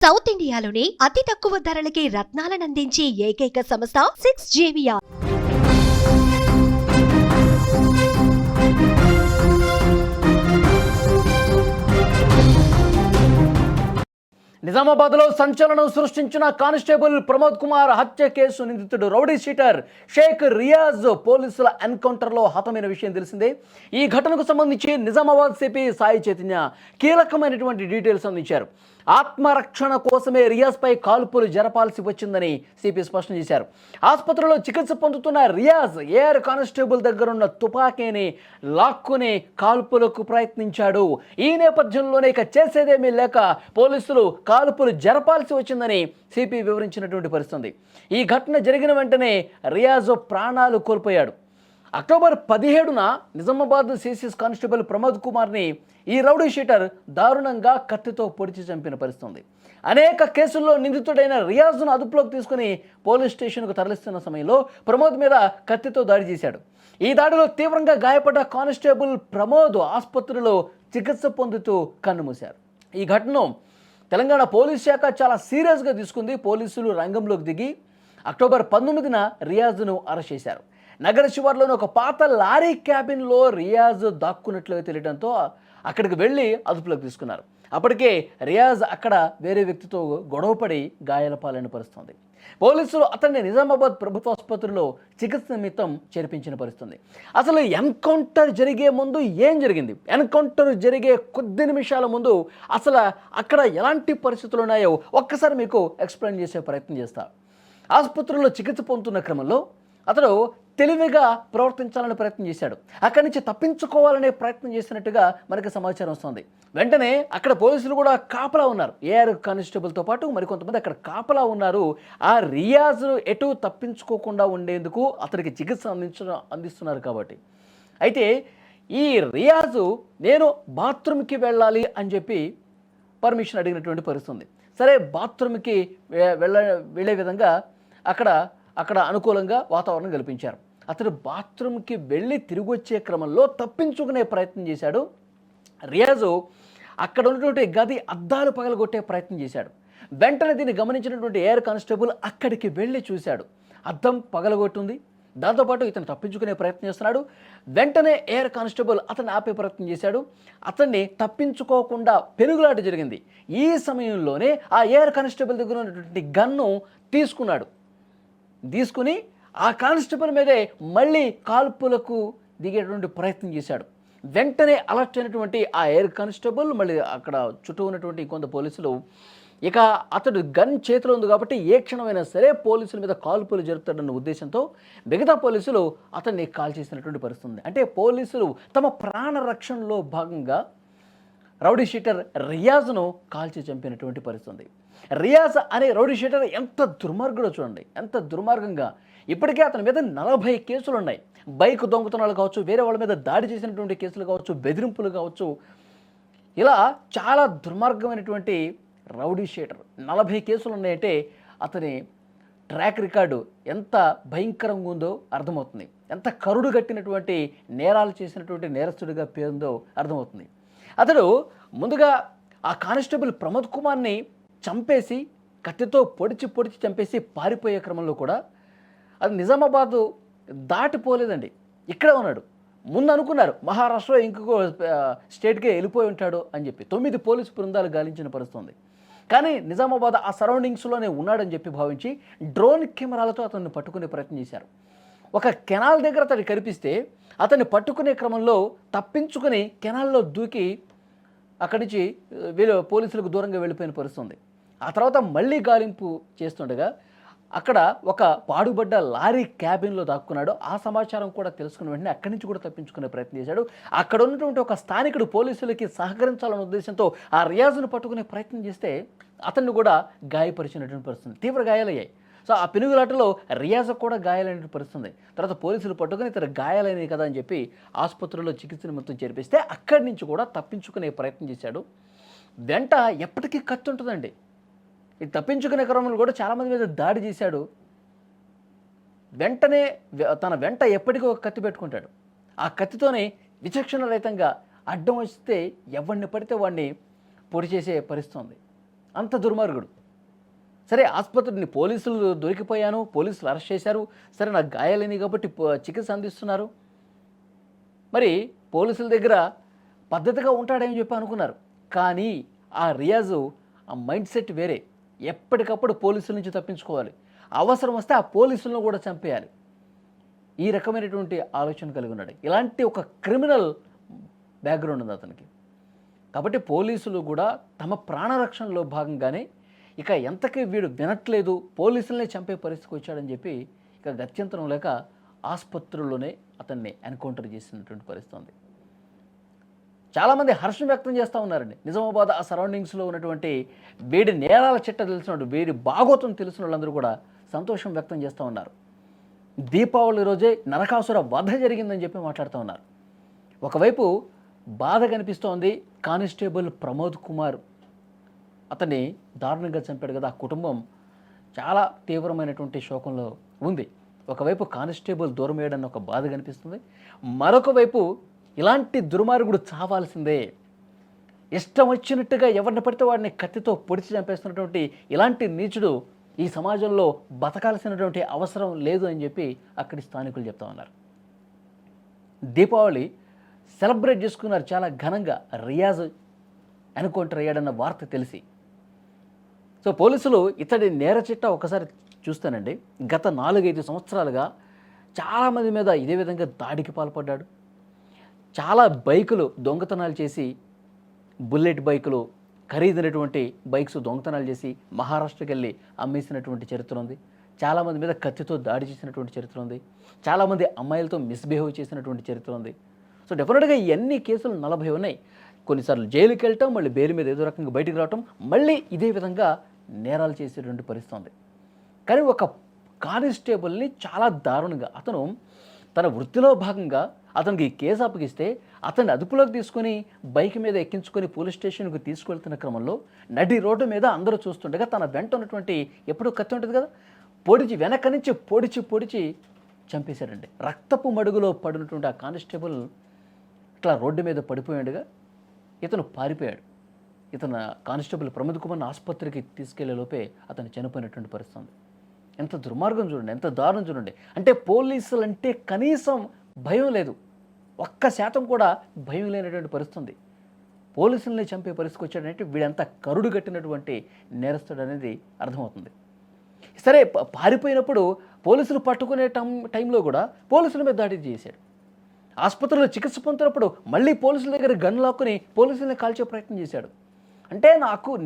South ఇండియాలోని అతి తక్కువ ధరలకి రత్నాలనందించే ఏకైక సంస్థ 6JVR. నిజామాబాద్లో సంచలనం సృష్టించిన కానిస్టేబుల్ ప్రమోద్ కుమార్ హత్య కేసు నిందితుడు రౌడీ షీటర్ షేక్ రియాజ్ పోలీసుల ఎన్కౌంటర్లో హతమైన విషయం తెలిసిందే. ఈ ఘటనకు సంబంధించి నిజామాబాద్ సిపి సాయి చైతన్య కీలకమైనటువంటి డీటెయిల్స్ అందించారు. ఆత్మరక్షణ కోసమే రియాజ్పై కాల్పులు జరపాల్సి వచ్చిందని సిపి స్పష్టం చేశారు. ఆసుపత్రిలో చికిత్స పొందుతున్న రియాజ్ ఎయిర్ కానిస్టేబుల్ దగ్గరున్న తుపాకీని లాక్కుని కాల్పులకు ప్రయత్నించాడు. ఈ నేపథ్యంలోనే ఇక చేసేదేమీ లేక పోలీసులు కాల్పులు జరపాల్సి వచ్చిందని సిపి వివరించినటువంటి పరిస్థితి. ఈ ఘటన జరిగిన వెంటనే రియాజ్ ప్రాణాలు కోల్పోయాడు. అక్టోబర్ 17న నిజామాబాద్ సిసిఎస్ కానిస్టేబుల్ ప్రమోద్ కుమార్ని ఈ రౌడీ షీటర్ దారుణంగా కత్తితో పొడిచి చంపిన పరిస్థితి. అనేక కేసుల్లో నిందితుడైన రియాజ్ను అదుపులోకి తీసుకుని పోలీస్ స్టేషన్కు తరలిస్తున్న సమయంలో ప్రమోద్ మీద కత్తితో దాడి చేశాడు. ఈ దాడిలో తీవ్రంగా గాయపడ్డ కానిస్టేబుల్ ప్రమోద్ ఆసుపత్రిలో చికిత్స పొందుతూ కన్నుమూశారు. ఈ ఘటనను తెలంగాణ పోలీస్ శాఖ చాలా సీరియస్గా తీసుకుంది. పోలీసులు రంగంలోకి దిగి అక్టోబర్ 19న రియాజ్ను అరెస్ట్ చేశారు. నగర శివార్లోని ఒక పాత లారీ క్యాబిన్లో రియాజ్ దాక్కున్నట్లుగా తెలియడంతో అక్కడికి వెళ్ళి అదుపులోకి తీసుకున్నారు. అప్పటికే రియాజ్ అక్కడ వేరే వ్యక్తితో గొడవపడి గాయాల పాలైన పరిస్థితుంది. పోలీసులు అతన్ని నిజామాబాద్ ప్రభుత్వ ఆసుపత్రిలో చికిత్స నిమిత్తం చేర్పించిన పరిస్థితుంది. అసలు ఎన్కౌంటర్ జరిగే ముందు ఏం జరిగింది, ఎన్కౌంటర్ జరిగే కొద్ది నిమిషాల ముందు అసలు అక్కడ ఎలాంటి పరిస్థితులు ఉన్నాయో ఒక్కసారి మీకు ఎక్స్ప్లెయిన్ చేసే ప్రయత్నం చేస్తా. ఆసుపత్రిలో చికిత్స పొందుతున్న క్రమంలో అతడు తెలివిగా ప్రవర్తించాలని ప్రయత్నం చేశాడు. అక్కడి నుంచి తప్పించుకోవాలనే ప్రయత్నం చేసినట్టుగా మనకి సమాచారం వస్తుంది. వెంటనే అక్కడ పోలీసులు కూడా కాపలా ఉన్నారు. ఏఆర్ కానిస్టేబుల్తో పాటు మరికొంతమంది అక్కడ కాపలా ఉన్నారు. ఆ రియాజ్ ఎటు తప్పించుకోకుండా ఉండేందుకు అతనికి చికిత్స అందిస్తున్నారు కాబట్టి. అయితే ఈ రియాజు నేను బాత్రూమ్కి వెళ్ళాలి అని చెప్పి పర్మిషన్ అడిగినటువంటి పరిస్థితుంది. సరే, బాత్రూమ్కి వెళ్ళే విధంగా అక్కడ అనుకూలంగా వాతావరణం కల్పించారు. అతడు బాత్రూమ్కి వెళ్ళి తిరిగి వచ్చే క్రమంలో తప్పించుకునే ప్రయత్నం చేశాడు. రియాజు అక్కడ ఉన్నటువంటి గది అద్దాలు పగలగొట్టే ప్రయత్నం చేశాడు. వెంటనే దీన్ని గమనించినటువంటి ఎయిర్ కానిస్టేబుల్ అక్కడికి వెళ్ళి చూశాడు. అద్దం పగలగొట్టుంది. దాంతోపాటు ఇతను తప్పించుకునే ప్రయత్నం చేస్తున్నాడు. వెంటనే ఎయిర్ కానిస్టేబుల్ అతన్ని ఆపే ప్రయత్నం చేశాడు. అతన్ని తప్పించుకోకుండా పెనుగులాట జరిగింది. ఈ సమయంలోనే ఆ ఎయిర్ కానిస్టేబుల్ దగ్గర ఉన్నటువంటి గన్ను తీసుకుని ఆ కానిస్టేబుల్ మీదే మళ్ళీ కాల్పులకు దిగేటువంటి ప్రయత్నం చేశాడు. వెంటనే అలర్ట్ అయినటువంటి ఆ ఎయిర్ కానిస్టేబుల్ మళ్ళీ అక్కడ చుట్టూ ఉన్నటువంటి కొంత పోలీసులు ఇక అతడు గన్ చేతిలో ఉంది కాబట్టి ఏ క్షణమైనా సరే పోలీసుల మీద కాల్పులు జరుపుతాడన్న ఉద్దేశంతో మిగతా పోలీసులు అతన్ని కాల్ చేసినటువంటి పరిస్థితి. అంటే పోలీసులు తమ ప్రాణ రక్షణలో భాగంగా రౌడీ షీటర్ రియాజ్ను కాల్చి చంపినటువంటి పరిస్థితి. రియాజ్ అనే రౌడీ షీటర్ ఎంత దుర్మార్గుడో చూడండి, ఎంత దుర్మార్గంగా. ఇప్పటికే అతని మీద 40 కేసులు ఉన్నాయి. బైక్ దొంగతనాలు కావచ్చు, వేరే వాళ్ళ మీద దాడి చేసినటువంటి కేసులు కావచ్చు, బెదిరింపులు కావచ్చు, ఇలా చాలా దుర్మార్గమైనటువంటి రౌడీ షీటర్. 40 కేసులు ఉన్నాయంటే అతని ట్రాక్ రికార్డు ఎంత భయంకరంగా ఉందో అర్థమవుతుంది. ఎంత కరుడు కట్టినటువంటి నేరాలు చేసినటువంటి నేరస్తుడిగా పేరుందో అర్థమవుతుంది. అతడు ముందుగా ఆ కానిస్టేబుల్ ప్రమోద్ కుమార్ని చంపేసి కత్తితో పొడిచి చంపేసి పారిపోయే క్రమంలో కూడా అది నిజామాబాదు దాటిపోలేదండి, ఇక్కడే ఉన్నాడు. ముందు అనుకున్నారు మహారాష్ట్రలో ఇంకొక స్టేట్కే వెళ్ళిపోయి ఉంటాడు అని చెప్పి 9 పోలీసు బృందాలు గాలించిన పరిస్థితుంది. కానీ నిజామాబాద్ ఆ సరౌండింగ్స్లోనే ఉన్నాడని చెప్పి భావించి డ్రోన్ కెమెరాలతో అతన్ని పట్టుకునే ప్రయత్నం చేశారు. ఒక కెనాల్ దగ్గర అతను కనిపిస్తే అతన్ని పట్టుకునే క్రమంలో తప్పించుకుని కెనాల్లో దూకి అక్కడి నుంచి పోలీసులకు దూరంగా వెళ్ళిపోయిన పరిస్థితుంది. ఆ తర్వాత మళ్ళీ గాలింపు చేస్తుండగా అక్కడ ఒక పాడుబడ్డ లారీ క్యాబిన్లో దాక్కున్నాడు. ఆ సమాచారం కూడా తెలుసుకున్న వెంటనే అక్కడి నుంచి కూడా తప్పించుకునే ప్రయత్నం చేశాడు. అక్కడ ఉన్నటువంటి ఒక స్థానికుడు పోలీసులకి సహకరించాలన్న ఉద్దేశంతో ఆ రియాజ్ను పట్టుకునే ప్రయత్నం చేస్తే అతన్ని కూడా గాయపరిచినటువంటి పరిస్థితి, తీవ్ర గాయాలయ్యాయి. సో ఆ పెనుగులాటలో రియాజ్ కూడా గాయాలైన పరిస్థితుంది. తర్వాత పోలీసులు పట్టుకుని ఇతర గాయాలైనవి కదా అని చెప్పి ఆసుపత్రిలో చికిత్స నిమిత్తం చేర్పిస్తే అక్కడి నుంచి కూడా తప్పించుకునే ప్రయత్నం చేశాడు. వెంట ఎప్పటికీ కత్తి ఉంటుందండి. ఈ తప్పించుకునే క్రమంలో కూడా చాలామంది మీద దాడి చేశాడు. వెంటనే తన వెంట ఎప్పటికీ ఒక కత్తి పెట్టుకుంటాడు. ఆ కత్తితోనే విచక్షణ రహితంగా అడ్డం వస్తే ఎవరిని పడితే వాడిని పొడి చేసే పరిస్థితి ఉంది. అంత దుర్మార్గుడు. సరే ఆసుపత్రిని పోలీసులు దొరికిపోయాను, పోలీసులు అరెస్ట్ చేశారు, సరే నాకు గాయాలైనవి కాబట్టి చికిత్స అందిస్తున్నారు. మరి పోలీసుల దగ్గర పద్ధతిగా ఉంటాడని చెప్పి అనుకున్నారు. కానీ ఆ రియాజు ఆ మైండ్ సెట్ వేరే. ఎప్పటికప్పుడు పోలీసుల నుంచి తప్పించుకోవాలి, అవసరం వస్తే ఆ పోలీసులను కూడా చంపేయాలి. ఈ రకమైనటువంటి ఆలోచన కలిగి ఉన్నాడు. ఇలాంటి ఒక క్రిమినల్ బ్యాక్గ్రౌండ్ ఉంది అతనికి. కాబట్టి పోలీసులు కూడా తమ ప్రాణరక్షణలో భాగంగానే ఇక ఎంతకీ వీడు వినట్లేదు, పోలీసులనే చంపే పరిస్థితికి వచ్చాడని చెప్పి ఇక గత్యంతరం లేక ఆసుపత్రుల్లోనే అతన్ని ఎన్కౌంటర్ చేసినటువంటి పరిస్థితి ఉంది. చాలామంది హర్షం వ్యక్తం చేస్తూ ఉన్నారండి. నిజామాబాద్ ఆ సరౌండింగ్స్లో ఉన్నటువంటి వీడి నేరాల చిట్ట తెలిసిన వీడి భాగోతం తెలిసిన వాళ్ళందరూ కూడా సంతోషం వ్యక్తం చేస్తూ ఉన్నారు. దీపావళి రోజే నరకాసుర వధ జరిగిందని చెప్పి మాట్లాడుతూ ఉన్నారు. ఒకవైపు బాధ కనిపిస్తోంది, కానిస్టేబుల్ ప్రమోద్ కుమార్ అతన్ని దారుణంగా చంపాడు కదా, ఆ కుటుంబం చాలా తీవ్రమైనటువంటి శోకంలో ఉంది. ఒకవైపు కానిస్టేబుల్ దూరం వేయడన్న ఒక బాధ కనిపిస్తుంది, మరొక వైపు ఇలాంటి దుర్మార్గుడు చావాల్సిందే, ఇష్టం వచ్చినట్టుగా ఎవరిని పడితే వాడిని కత్తితో పొడిచి చంపేస్తున్నటువంటి ఇలాంటి నీచుడు ఈ సమాజంలో బతకాల్సినటువంటి అవసరం లేదు అని చెప్పి అక్కడి స్థానికులు చెప్తా ఉన్నారు. దీపావళి సెలబ్రేట్ చేసుకున్నారు చాలా ఘనంగా, రియాజ్ ఎన్కౌంటర్ అయ్యాడన్న వార్త తెలిసి. సో పోలీసులు ఇతడి నేర చిట్టా ఒకసారి చూస్తానండి, గత 4-5 సంవత్సరాలుగా చాలామంది మీద ఇదే విధంగా దాడికి పాల్పడ్డాడు. చాలా బైకులు దొంగతనాలు చేసి, బుల్లెట్ బైకులు ఖరీదైనటువంటి బైక్స్ దొంగతనాలు చేసి మహారాష్ట్రకి వెళ్ళి అమ్మేసినటువంటి చరిత్ర ఉంది. చాలామంది మీద కత్తితో దాడి చేసినటువంటి చరిత్ర ఉంది. చాలామంది అమ్మాయిలతో మిస్బిహేవ్ చేసినటువంటి చరిత్ర ఉంది. సో డెఫినెట్గా ఇవన్నీ కేసులు 40 ఉన్నాయి. కొన్నిసార్లు జైలుకి వెళ్ళటం, మళ్ళీ బెయిల్ మీద ఏదో రకంగా బయటికి రావటం, మళ్ళీ ఇదే విధంగా నేరాలు చేసేటువంటి పరిస్థితి ఉంది. కానీ ఒక కానిస్టేబుల్ని చాలా దారుణంగా అతను తన వృత్తిలో భాగంగా అతనికి ఈ కేసు అప్పగిస్తే అతన్ని అదుపులోకి తీసుకొని బైక్ మీద ఎక్కించుకొని పోలీస్ స్టేషన్కి తీసుకెళ్తున్న క్రమంలో నడి రోడ్డు మీద అందరూ చూస్తుండగా తన వెంట ఉన్నటువంటి ఎప్పుడూ కత్తి ఉంటుంది కదా, వెనక నుంచి పొడిచి చంపేశారండి. రక్తపు మడుగులో పడినటువంటి ఆ కానిస్టేబుల్ ఇట్లా రోడ్డు మీద పడిపోయాడుగా ఇతను పారిపోయాడు. ఇతను కానిస్టేబుల్ ప్రమోద్ కుమార్ని ఆసుపత్రికి తీసుకెళ్లే లోపే అతను చనిపోయినటువంటి పరిస్థితి ఉంది. ఎంత దుర్మార్గం చూడండి, ఎంత దారుణం చూడండి. అంటే పోలీసులు అంటే కనీసం భయం లేదు, 1% కూడా భయం లేనటువంటి పరిస్థితి. పోలీసుల్ని చంపే పరిస్థితికి వచ్చాడంటే వీడంతా కరుడు కట్టినటువంటి నేరస్తుడు అనేది అర్థమవుతుంది. సరే పారిపోయినప్పుడు పోలీసులు పట్టుకునే టైంలో కూడా పోలీసుల మీద దాడి చేశాడు. ఆసుపత్రిలో చికిత్స పొందుతున్నప్పుడు మళ్ళీ పోలీసుల దగ్గర గన్ లాక్కుని పోలీసుల్ని కాల్చే ప్రయత్నం చేశాడు. అంటే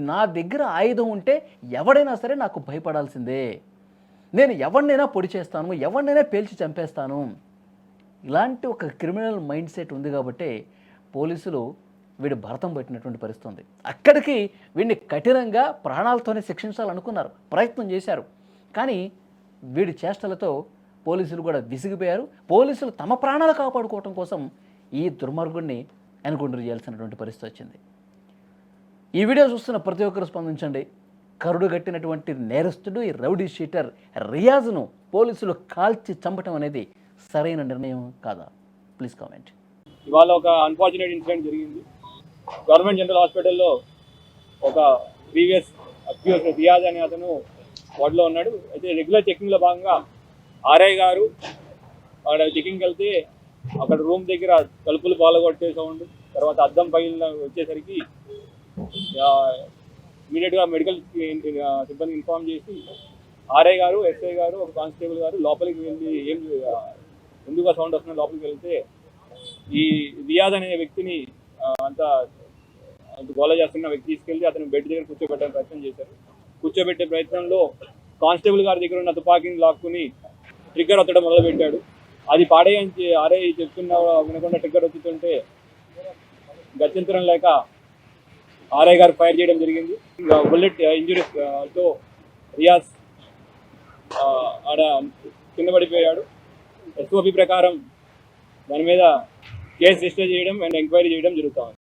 నా దగ్గర ఆయుధం ఉంటే ఎవడైనా సరే నాకు భయపడాల్సిందే, నేను ఎవరినైనా పొడి చేస్తాను, ఎవరినైనా పేల్చి చంపేస్తాను, ఇలాంటి ఒక క్రిమినల్ మైండ్ సెట్ ఉంది కాబట్టి పోలీసులు వీడి భరతం పట్టినటువంటి పరిస్థితి ఉంది. అక్కడికి వీడిని కఠినంగా ప్రాణాలతోనే శిక్షించాలనుకున్నారు, ప్రయత్నం చేశారు. కానీ వీడి చేష్టలతో పోలీసులు కూడా విసిగిపోయారు. పోలీసులు తమ ప్రాణాలు కాపాడుకోవటం కోసం ఈ దుర్మార్గుడిని ఎన్కౌంటర్ చేయాల్సినటువంటి పరిస్థితి వచ్చింది. ఈ వీడియో చూస్తున్న ప్రతి ఒక్కరు స్పందించండి. కరుడు కట్టినటువంటి నేరస్తుడు ఈ రౌడీ షీటర్ రియాజ్ను పోలీసులు కాల్చి చంపటం అనేది సరైన నిర్ణయం కాదా? Please comment. ఇవాళ ఒక అన్ఫార్చునేట్ ఇన్సిడెంట్ జరిగింది. గవర్నమెంట్ జనరల్ హాస్పిటల్లో ఒక ప్రీవియస్ అక్యూజ్ రియాజ్ అనే అతను వార్డులో ఉన్నాడు. అయితే రెగ్యులర్ చెకింగ్లో భాగంగా ఆర్ఐ గారు అక్కడ చెకింగ్కి వెళ్తే అక్కడ రూమ్ దగ్గర తలుపులు పాల్గొట్టే సౌండ్, తర్వాత అద్దం పైన వచ్చేసరికి ఇమీడియట్గా మెడికల్ సిబ్బంది ఇన్ఫార్మ్ చేసి ఆర్ఐ గారు, ఎస్ఐ గారు, ఒక కానిస్టేబుల్ గారు లోపలికి వెళ్ళి ఏం ఎందుకు సౌండ్ వస్తున్నా లోపలికి వెళ్తే ఈ రియాజ్ అనే వ్యక్తిని అంత గోల చేస్తున్న వ్యక్తి తీసుకెళ్ళి అతను బెడ్ దగ్గర కూర్చోబెట్టే ప్రయత్నం చేశారు. కూర్చోబెట్టే ప్రయత్నంలో కానిస్టేబుల్ గారి దగ్గర ఉన్న తుపాకీని లాక్కుని ట్రిగ్గర్ ఒత్తడం మొదలుపెట్టాడు. అది పాడేయని ఆర్ఐ చెప్తున్నా వినకుండా ట్రిగ్గర్ ఒత్తుతుంటే గత్యంతరం లేక ఆర్ఐ గారు ఫైర్ చేయడం జరిగింది. ఇంకా బుల్లెట్ ఇంజురీస్తో రియాజ్ ఆడ కింద పడిపోయాడు. ఎస్ఓపి ప్రకారం దాని మీద కేసు రిజిస్టర్ చేయడం అండ్ ఎంక్వైరీ చేయడం జరుగుతుంది.